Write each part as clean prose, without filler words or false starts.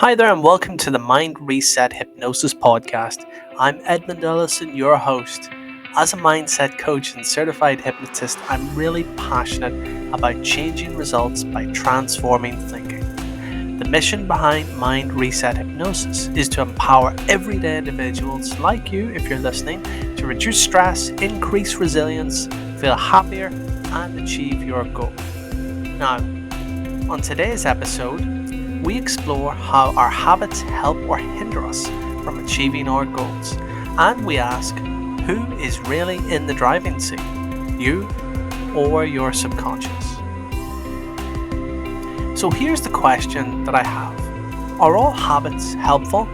Hi there, and welcome to the Mind Reset Hypnosis podcast. I'm Edmund Ellison, your host. As a mindset coach and certified hypnotist, I'm really passionate about changing results by transforming thinking. The mission behind Mind Reset Hypnosis is to empower everyday individuals like you, if you're listening, to reduce stress, increase resilience, feel happier, and achieve your goal. Now, on today's episode, we explore how our habits help or hinder us from achieving our goals. And we ask, who is really in the driving seat? You or your subconscious? So here's the question that I have. Are all habits helpful?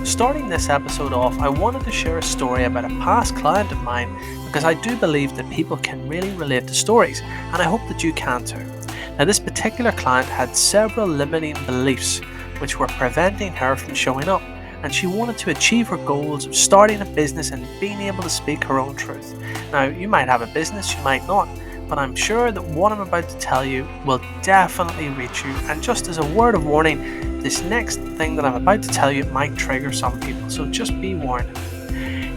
Starting this episode off, I wanted to share a story about a past client of mine because I do believe that people can really relate to stories, and I hope that you can too. Now, this particular client had several limiting beliefs which were preventing her from showing up, and she wanted to achieve her goals of starting a business and being able to speak her own truth. Now, you might have a business, you might not, but I'm sure that what I'm about to tell you will definitely reach you. And just as a word of warning, this next thing that I'm about to tell you might trigger some people, so just be warned.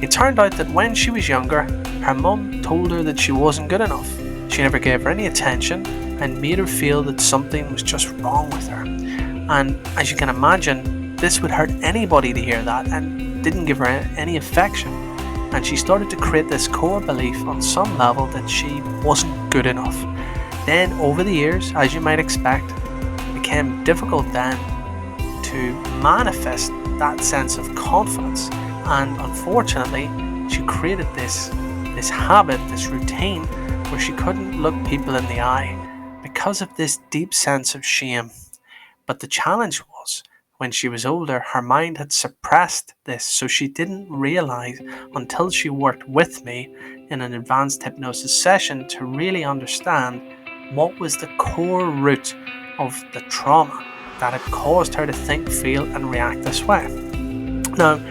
It turned out that when she was younger, her mum told her that she wasn't good enough. She never gave her any attention and made her feel that something was just wrong with her. And as you can imagine, this would hurt anybody to hear that and didn't give her any affection. And she started to create this core belief on some level that she wasn't good enough. Then over the years, as you might expect, it became difficult then to manifest that sense of confidence. And unfortunately, she created this habit, this routine, where she couldn't look people in the eye because of this deep sense of shame. But the challenge was, when she was older, her mind had suppressed this, so she didn't realize until she worked with me in an advanced hypnosis session to really understand what was the core root of the trauma that had caused her to think, feel, and react this way. Now,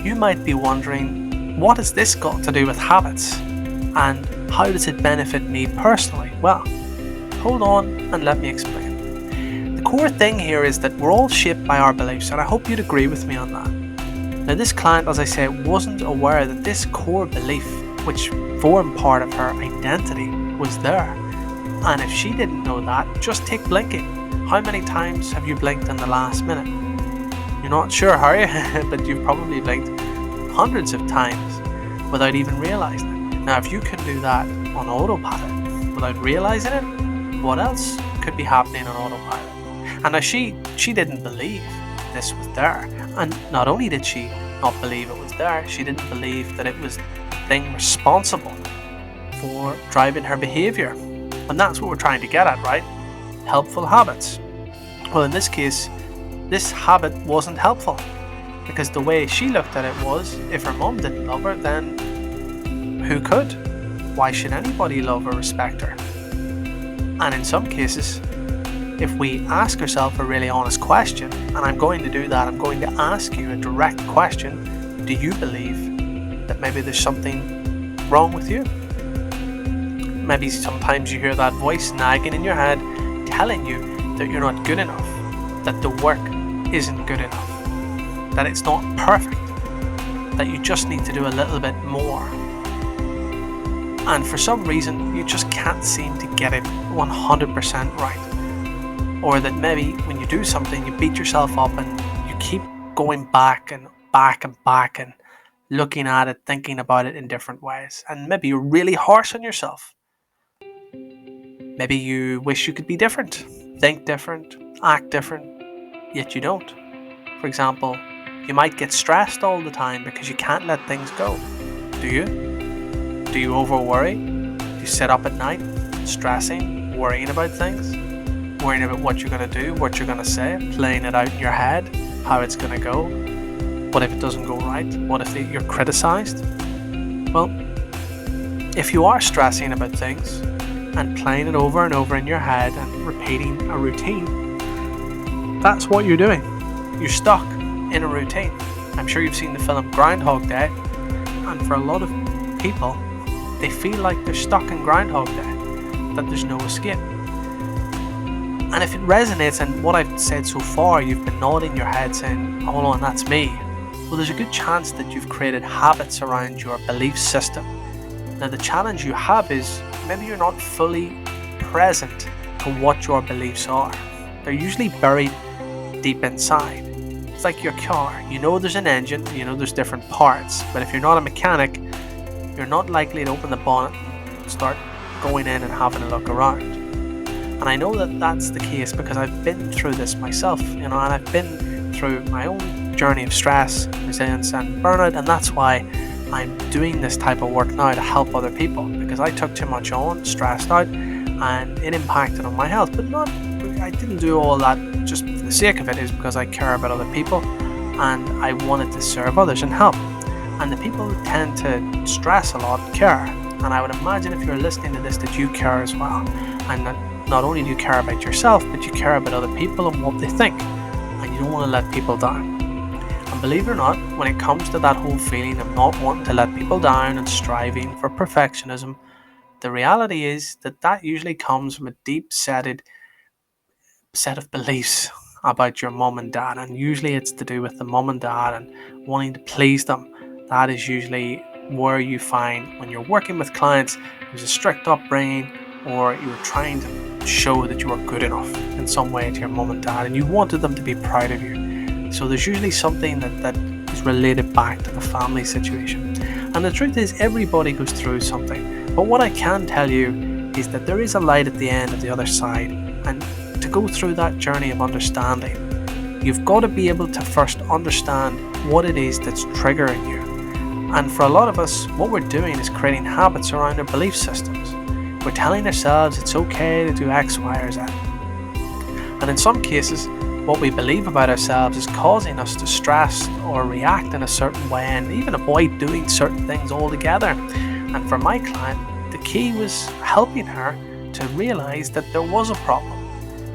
you might be wondering, what has this got to do with habits? And how does it benefit me personally? Well, hold on and let me explain. The core thing here is that we're all shaped by our beliefs, and I hope you'd agree with me on that. Now, this client, as I say, wasn't aware that this core belief, which formed part of her identity, was there. And if she didn't know that, just take blinking. How many times have you blinked in the last minute? You're not sure, are you? But you've probably blinked hundreds of times without even realizing it. Now, if you can do that on autopilot without realizing it, what else could be happening on autopilot? And now she didn't believe this was there. And not only did she not believe it was there, she didn't believe that it was the thing responsible for driving her behavior. And that's what we're trying to get at, right? Helpful habits. Well, in this case, this habit wasn't helpful, because the way she looked at it was, if her mum didn't love her, then who could? Why should anybody love or respect her? And in some cases, if we ask ourselves a really honest question, and I'm going to do that, I'm going to ask you a direct question: do you believe that maybe there's something wrong with you? Maybe sometimes you hear that voice nagging in your head telling you that you're not good enough, that the work isn't good enough, that it's not perfect, that you just need to do a little bit more. And for some reason, you just can't seem to get it 100% right. Or that maybe when you do something, you beat yourself up and you keep going back and back and back and looking at it, thinking about it in different ways. And maybe you're really harsh on yourself. Maybe you wish you could be different, think different, act different, yet you don't. For example, you might get stressed all the time because you can't let things go. Do you? Do you over-worry? Do you sit up at night, stressing, worrying about things? Worrying about what you're going to do, what you're going to say, playing it out in your head, how it's going to go? What if it doesn't go right? What if you're criticized? Well, if you are stressing about things and playing it over and over in your head and repeating a routine, that's what you're doing. You're stuck in a routine. I'm sure you've seen the film Groundhog Day, and for a lot of people, they feel like they're stuck in Groundhog Day, that there's no escape. And if it resonates and what I've said so far, you've been nodding your head saying, hold on, that's me. Well, there's a good chance that you've created habits around your belief system. Now, the challenge you have is maybe you're not fully present to what your beliefs are. They're usually buried deep inside. It's like your car. You know there's an engine, you know there's different parts, but if you're not a mechanic, you're not likely to open the bonnet and start going in and having a look around. And I know that that's the case because I've been through this myself, and I've been through my own journey of stress, resilience and burnout, and that's why I'm doing this type of work now to help other people, because I took too much on, stressed out, and it impacted on my health. But I didn't do all that just for the sake of it. Is because I care about other people and I wanted to serve others and help. And the people who tend to stress a lot care, and I would imagine if you're listening to this that you care as well, and not only do you care about yourself, but you care about other people and what they think, and you don't want to let people down. And believe it or not, when it comes to that whole feeling of not wanting to let people down and striving for perfectionism, the reality is that usually comes from a deep-seated set of beliefs about your mum and dad, and usually it's to do with the mum and dad and wanting to please them. That is usually where you find when you're working with clients, there's a strict upbringing, or you were trying to show that you were good enough in some way to your mum and dad, and you wanted them to be proud of you. So there's usually something that is related back to the family situation. And the truth is, everybody goes through something. But what I can tell you is that there is a light at the end of the other side. And to go through that journey of understanding, you've got to be able to first understand what it is that's triggering you. And for a lot of us, what we're doing is creating habits around our belief systems. We're telling ourselves it's okay to do X, Y, or Z. And in some cases, what we believe about ourselves is causing us to stress or react in a certain way and even avoid doing certain things altogether. And for my client, the key was helping her to realize that there was a problem.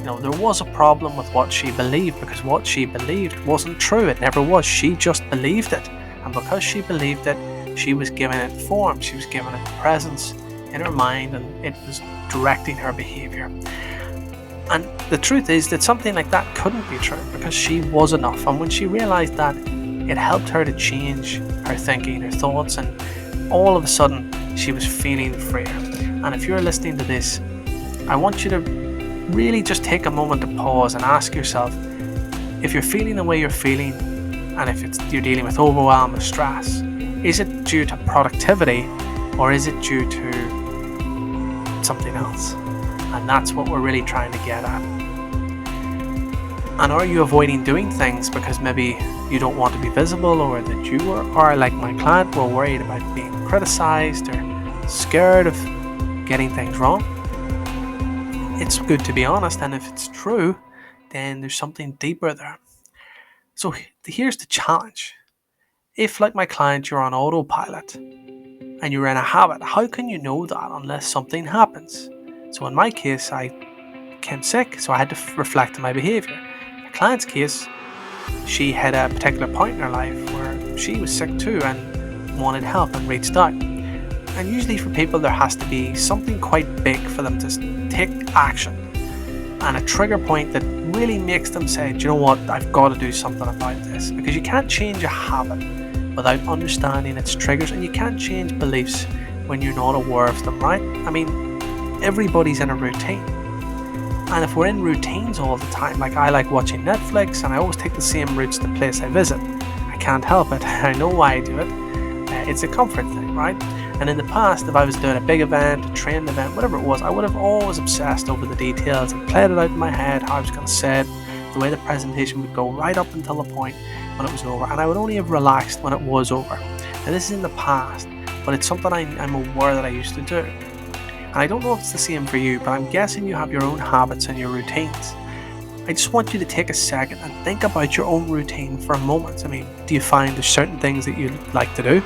There was a problem with what she believed, because what she believed wasn't true. It never was. She just believed it. And because she believed it, she was giving it form. She was giving it presence in her mind, and it was directing her behavior. And the truth is that something like that couldn't be true, because she was enough. And when she realized that, it helped her to change her thinking, her thoughts, and all of a sudden she was feeling freer. And if you're listening to this, I want you to really just take a moment to pause and ask yourself, if you're feeling the way you're feeling, and if you're dealing with overwhelm or stress, is it due to productivity, or is it due to something else? And that's what we're really trying to get at. And are you avoiding doing things because maybe you don't want to be visible, or that you are like my client, were worried about being criticized or scared of getting things wrong? It's good to be honest, and if it's true, then there's something deeper there. So here's the challenge. If, like my client, you're on autopilot and you're in a habit, how can you know that unless something happens? So in my case, I became sick, so I had to reflect on my behavior. In my client's case, she had a particular point in her life where she was sick too and wanted help and reached out. And usually for people, there has to be something quite big for them to take action, and a trigger point that really makes them say, do you know what, I've got to do something about this. Because you can't change a habit without understanding its triggers, and you can't change beliefs when you're not aware of them, right? I mean, everybody's in a routine, and if we're in routines all the time, like I like watching Netflix, and I always take the same routes to the place I visit. I can't help it. I know why I do it. It's a comfort thing, right? And in the past, if I was doing a big event, a training event, whatever it was, I would have always obsessed over the details and played it out in my head, how I was going to say it, the way the presentation would go, right up until the point when it was over. And I would only have relaxed when it was over. Now, this is in the past, but it's something I'm aware that I used to do. And I don't know if it's the same for you, but I'm guessing you have your own habits and your routines. I just want you to take a second and think about your own routine for a moment. I mean, do you find there's certain things that you like to do?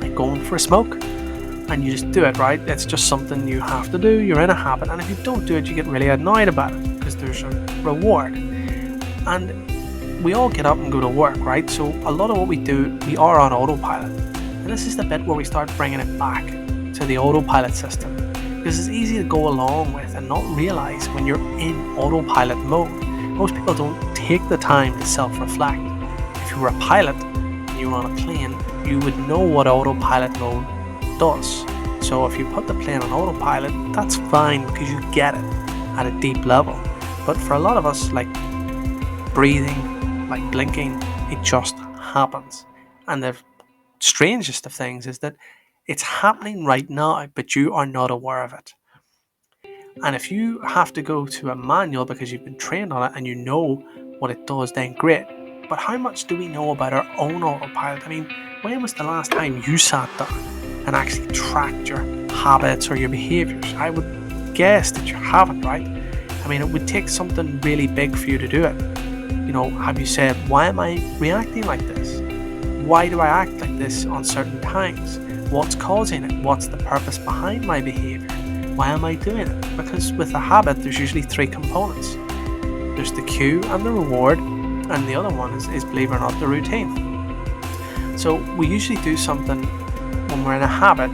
Like going for a smoke, and you just do it, right? It's just something you have to do. You're in a habit, and if you don't do it, you get really annoyed about it because there's a reward. And we all get up and go to work, right? So a lot of what we do, we are on autopilot. And this is the bit where we start bringing it back to the autopilot system. Because because it's easy to go along with and not realize when you're in autopilot mode. Most people don't take the time to self-reflect. If you were a pilot and you were on a plane, you would know what autopilot mode does. So if you put the plane on autopilot, that's fine because you get it at a deep level. But for a lot of us, like breathing, like blinking, it just happens. And the strangest of things is that it's happening right now, but you are not aware of it. And if you have to go to a manual because you've been trained on it and you know what it does, then great. But how much do we know about our own autopilot? I mean, when was the last time you sat down and actually tracked your habits or your behaviors? I would guess that you haven't, right? I mean, it would take something really big for you to do it. You know, have you said, why am I reacting like this? Why do I act like this on certain times? What's causing it? What's the purpose behind my behavior? Why am I doing it? Because with a habit, there's usually three components. There's the cue and the reward, and the other one is believe it or not, the routine. So we usually do something when we're in a habit,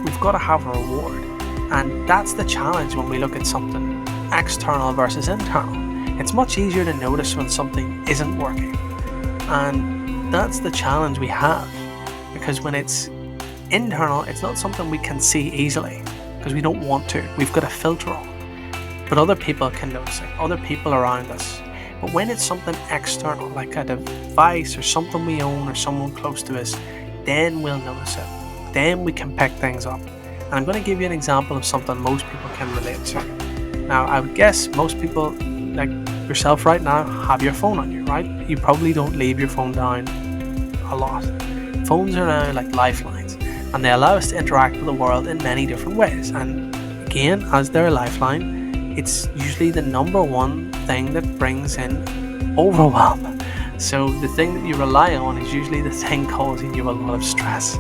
we've got to have a reward. And that's the challenge when we look at something external versus internal. It's much easier to notice when something isn't working. And that's the challenge we have. Because when it's internal, it's not something we can see easily because we don't want to. We've got a filter on. But other people can notice it, other people around us. But when it's something external, like a device or something we own or someone close to us, then we'll notice it. Then we can pick things up. And I'm going to give you an example of something most people can relate to. Now, I would guess most people, like yourself right now, have your phone on you, right? You probably don't leave your phone down a lot. Phones are now like lifelines, and they allow us to interact with the world in many different ways. And again, as their lifeline, it's usually the number one thing that brings in overwhelm. So the thing that you rely on is usually the thing causing you a lot of stress.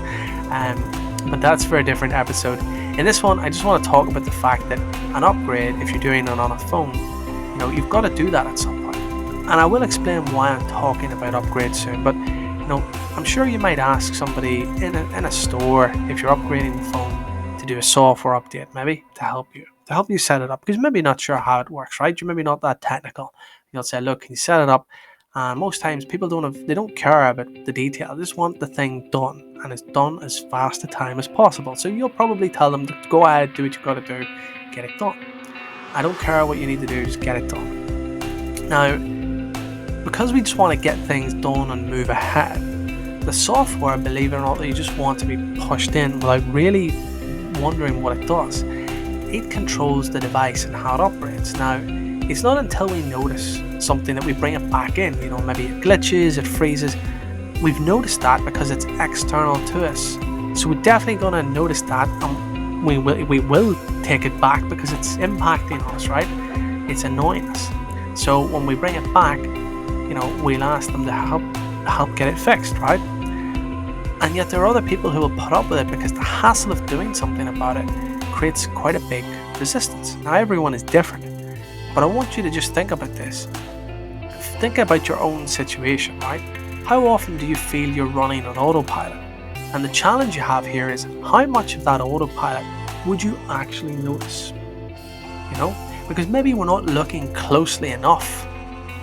But that's for a different episode. In this one, I just want to talk about the fact that an upgrade, if you're doing it on a phone, you know, you've got to do that at some point. And I will explain why I'm talking about upgrades soon. But you know, I'm sure you might ask somebody in a store if you're upgrading the phone to do a software update, maybe to help you set it up, because maybe not sure how it works, right? You're maybe not that technical. You'll say, look, can you set it up? And most times people don't care about the detail. They just want the thing done, and it's done as fast a time as possible. So you'll probably tell them to go ahead, do what you've got to do, get it done. I don't care what you need to do, just get it done. Now, because we just want to get things done and move ahead, the software, believe it or not, that you just want to be pushed in without really wondering what it does. It controls the device and how it operates. Now, it's not until we notice something that we bring it back in. You know, maybe it glitches, it freezes. We've noticed that because it's external to us. So we're definitely going to notice that, and we will take it back because it's impacting us, right? It's annoying us. So when we bring it back, you know, we'll ask them to help get it fixed, right? And yet there are other people who will put up with it because the hassle of doing something about it creates quite a big resistance. Now, everyone is different, but I want you to just think about this. Think about your own situation, right? How often do you feel you're running on autopilot? And the challenge you have here is how much of that autopilot would you actually notice? You know, because maybe we're not looking closely enough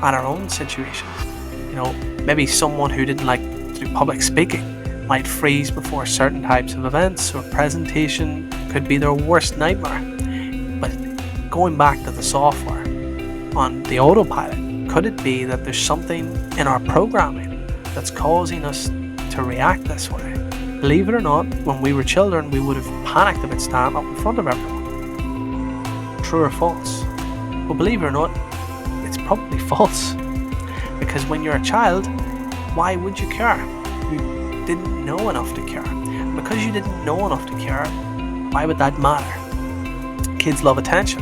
at our own situations. You know, maybe someone who didn't like to do public speaking might freeze before certain types of events, or presentation could be their worst nightmare. But going back to the software on the autopilot, could it be that there's something in our programming that's causing us to react this way? Believe it or not, when we were children, we would have panicked if it stand up in front of everyone. True or false? Well, believe it or not, it's probably false. Because when you're a child, why would you care? You didn't know enough to care. And because you didn't know enough to care, why would that matter? Kids love attention.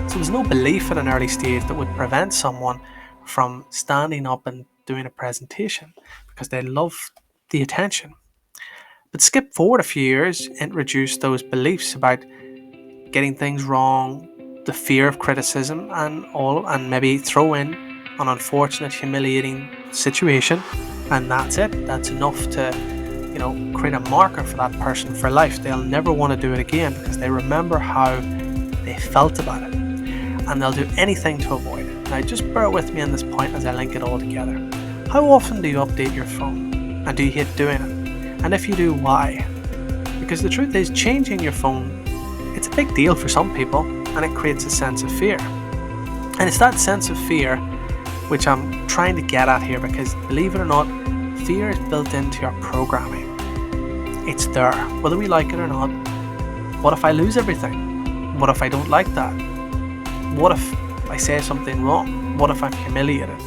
So there's no belief at an early stage that would prevent someone from standing up and doing a presentation because they love the attention. But skip forward a few years, introduce those beliefs about getting things wrong, the fear of criticism, and maybe throw in an unfortunate, humiliating situation, and that's it. That's enough to, create a marker for that person for life. They'll never want to do it again because they remember how they felt about it, and they'll do anything to avoid it. Now just bear with me on this point as I link it all together. How often do you update your phone? And do you hate doing it? And if you do, why? Because the truth is, changing your phone, it's a big deal for some people, and it creates a sense of fear. And it's that sense of fear which I'm trying to get at here, because believe it or not, fear is built into your programming. It's there, whether we like it or not. What if I lose everything? What if I don't like that? What if I say something wrong? What if I'm humiliated?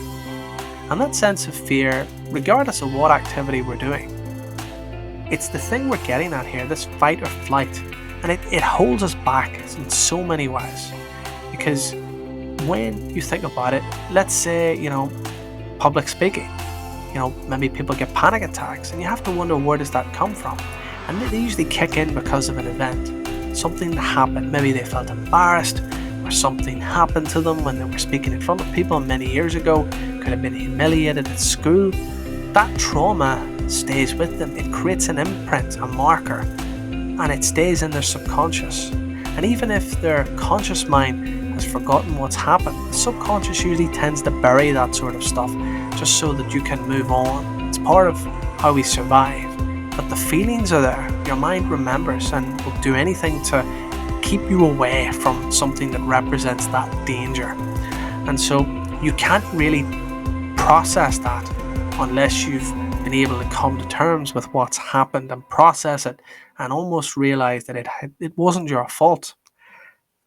And that sense of fear, regardless of what activity we're doing, it's the thing we're getting at here, this fight or flight. And it holds us back in so many ways. Because when you think about it, let's say, public speaking, maybe people get panic attacks, and you have to wonder, where does that come from? And they usually kick in because of an event, something that happened. Maybe they felt embarrassed, or something happened to them when they were speaking in front of people many years ago, could have been humiliated at school. That trauma stays with them. It creates an imprint, a marker, and it stays in their subconscious. And even if their conscious mind has forgotten what's happened, the subconscious usually tends to bury that sort of stuff just so that you can move on. It's part of how we survive. But the feelings are there. Your mind remembers and will do anything to keep you away from something that represents that danger. And so you can't really process that unless you've been able to come to terms with what's happened and process it and almost realize that it wasn't your fault.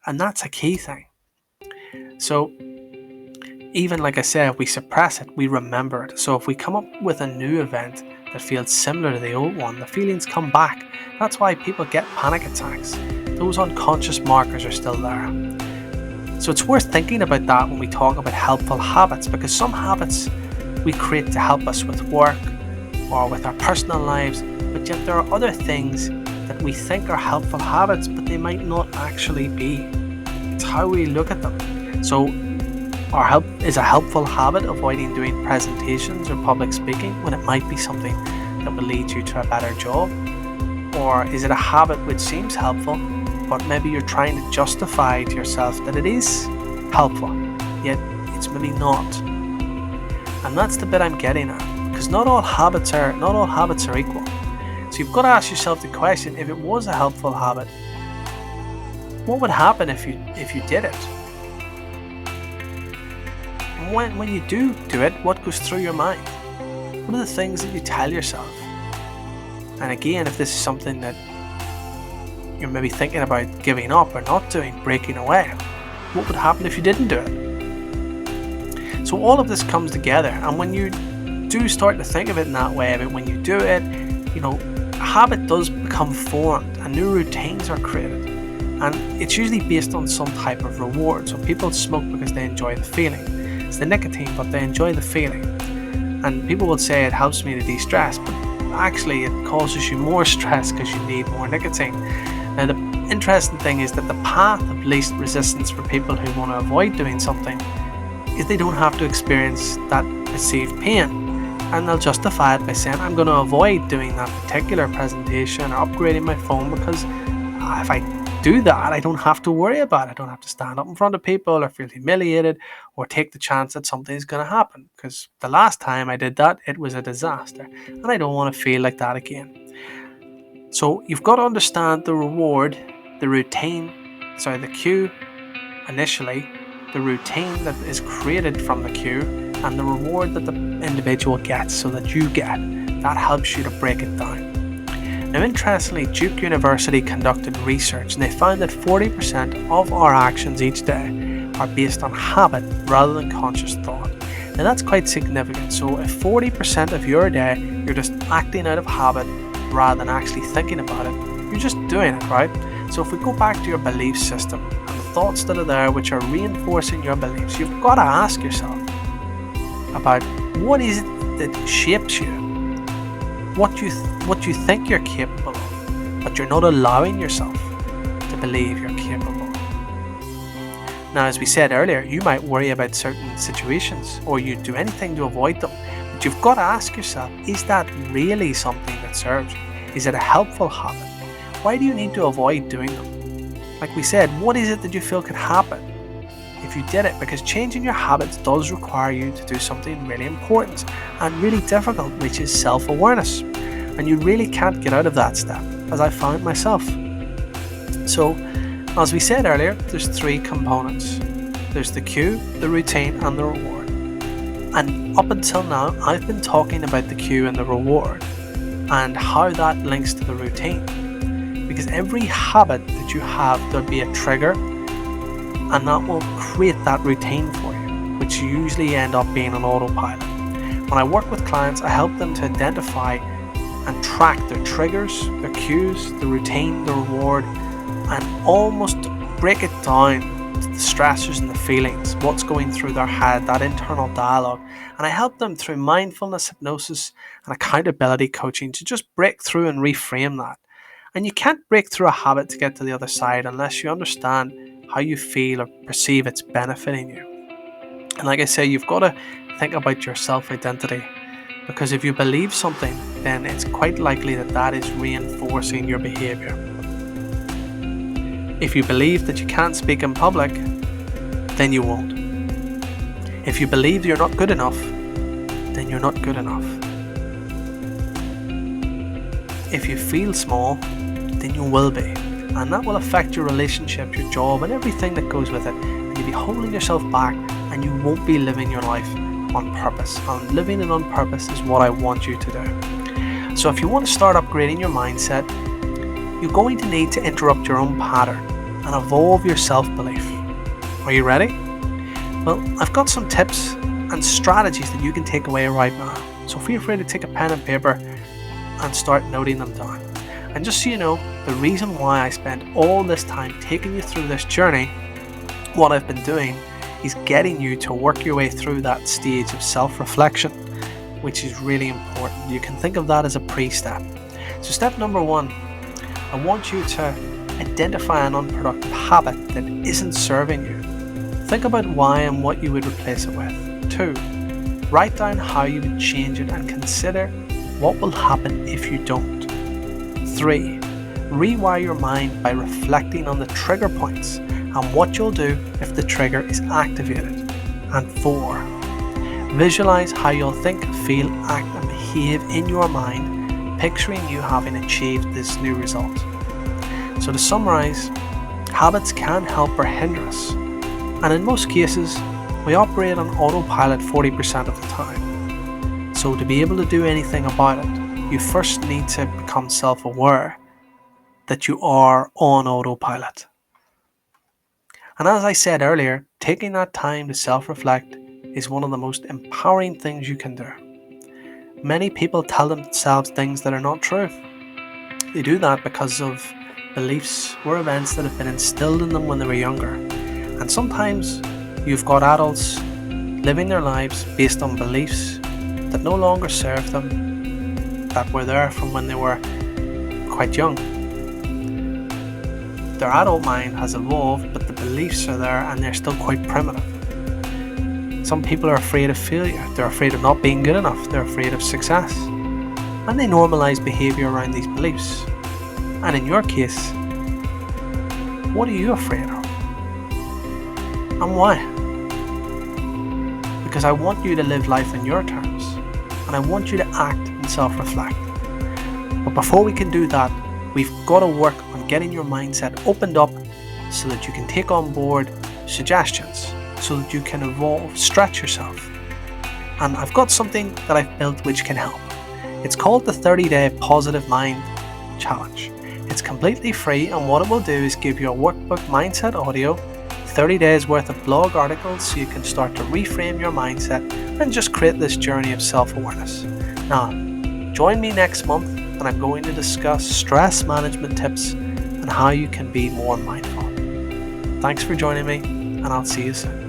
And that's a key thing. So even like I said, if we suppress it, we remember it. So if we come up with a new event that feels similar to the old one, the feelings come back. That's why people get panic attacks. Those unconscious markers are still there. So it's worth thinking about that when we talk about helpful habits, because some habits we create to help us with work or with our personal lives, but yet there are other things that we think are helpful habits, but they might not actually be. It's how we look at them. So is a helpful habit avoiding doing presentations or public speaking when it might be something that will lead you to a better job? Or is it a habit which seems helpful, but maybe you're trying to justify to yourself that it is helpful, yet it's maybe not? And that's the bit I'm getting at, because not all habits are equal. So you've got to ask yourself the question: if it was a helpful habit, what would happen if you did it? When you do it, what goes through your mind? What are the things that you tell yourself? And again, if this is something that you're maybe thinking about giving up or not doing, breaking away, what would happen if you didn't do it? So all of this comes together, and when you do start to think of it in that way, but when you do it, a habit does become formed and new routines are created. And it's usually based on some type of reward. So people smoke because they enjoy the feeling. It's the nicotine, but they enjoy the feeling. And people will say it helps me to de-stress, but actually it causes you more stress because you need more nicotine. Now the interesting thing is that the path of least resistance for people who want to avoid doing something is they don't have to experience that perceived pain. And they'll justify it by saying, I'm going to avoid doing that particular presentation or upgrading my phone because if I do that, I don't have to worry about it. I don't have to stand up in front of people or feel humiliated or take the chance that something is going to happen, because the last time I did that, it was a disaster and I don't want to feel like that again. So you've got to understand the reward, the cue initially, the routine that is created from the cue, and the reward that the individual gets so that you get. That helps you to break it down. Now interestingly, Duke University conducted research and they found that 40% of our actions each day are based on habit rather than conscious thought. Now that's quite significant. So if 40% of your day you're just acting out of habit rather than actually thinking about it, you're just doing it, right? So if we go back to your belief system and the thoughts that are there which are reinforcing your beliefs, you've got to ask yourself about what is it that shapes you, what you think you're capable of, but you're not allowing yourself to believe you're capable of. Now, as we said earlier, you might worry about certain situations or you do anything to avoid them, but you've got to ask yourself, is that really something that serves you? Is it a helpful habit? Why do you need to avoid doing them? Like we said, what is it that you feel could happen if you did it? Because changing your habits does require you to do something really important and really difficult, which is self-awareness. And you really can't get out of that step, as I found myself. So, as we said earlier, there's 3 components. There's the cue, the routine, and the reward. And up until now, I've been talking about the cue and the reward and how that links to the routine. Because every habit that you have, there'll be a trigger, and that will create that routine for you, which usually end up being an autopilot. When I work with clients, I help them to identify and track their triggers, their cues, the routine, the reward, and almost break it down to the stressors and the feelings, what's going through their head, that internal dialogue. And I help them through mindfulness, hypnosis, and accountability coaching to just break through and reframe that. And you can't break through a habit to get to the other side unless you understand how you feel or perceive it's benefiting you. And like I say, you've got to think about your self-identity, because if you believe something, then it's quite likely that that is reinforcing your behavior. If you believe that you can't speak in public, then you won't. If you believe you're not good enough, then you're not good enough. If you feel small, then you will be. And that will affect your relationship, your job, and everything that goes with it. And you'll be holding yourself back, and you won't be living your life on purpose. And living it on purpose is what I want you to do. So if you want to start upgrading your mindset, you're going to need to interrupt your own pattern and evolve your self-belief. Are you ready? Well, I've got some tips and strategies that you can take away right now. So feel free to take a pen and paper and start noting them down. And just so you know, the reason why I spent all this time taking you through this journey, what I've been doing is getting you to work your way through that stage of self-reflection, which is really important. You can think of that as a pre-step. So step number 1, I want you to identify an unproductive habit that isn't serving you. Think about why and what you would replace it with. 2, write down how you would change it and consider what will happen if you don't. 3, rewire your mind by reflecting on the trigger points and what you'll do if the trigger is activated. And 4, visualize how you'll think, feel, act and behave in your mind, picturing you having achieved this new result. So to summarize, habits can help or hinder us, and in most cases, we operate on autopilot 40% of the time. So to be able to do anything about it, you first need to become self-aware that you are on autopilot. And as I said earlier, taking that time to self-reflect is one of the most empowering things you can do. Many people tell themselves things that are not true. They do that because of beliefs or events that have been instilled in them when they were younger. And sometimes you've got adults living their lives based on beliefs that no longer serve them, that were there from when they were quite young. Their adult mind has evolved, but the beliefs are there and they're still quite primitive. Some people are afraid of failure, they're afraid of not being good enough, they're afraid of success. And they normalize behavior around these beliefs. And in your case, what are you afraid of? And why? Because I want you to live life in your terms, and I want you to act and self-reflect. But before we can do that, we've got to work on getting your mindset opened up so that you can take on board suggestions, so that you can evolve, stretch yourself. And I've got something that I've built which can help. It's called the 30-Day Positive Mind Challenge. It's completely free, and what it will do is give you a workbook mindset audio, 30 days worth of blog articles so you can start to reframe your mindset and just create this journey of self-awareness. Now, join me next month and I'm going to discuss stress management tips and how you can be more mindful. Thanks for joining me, and I'll see you soon.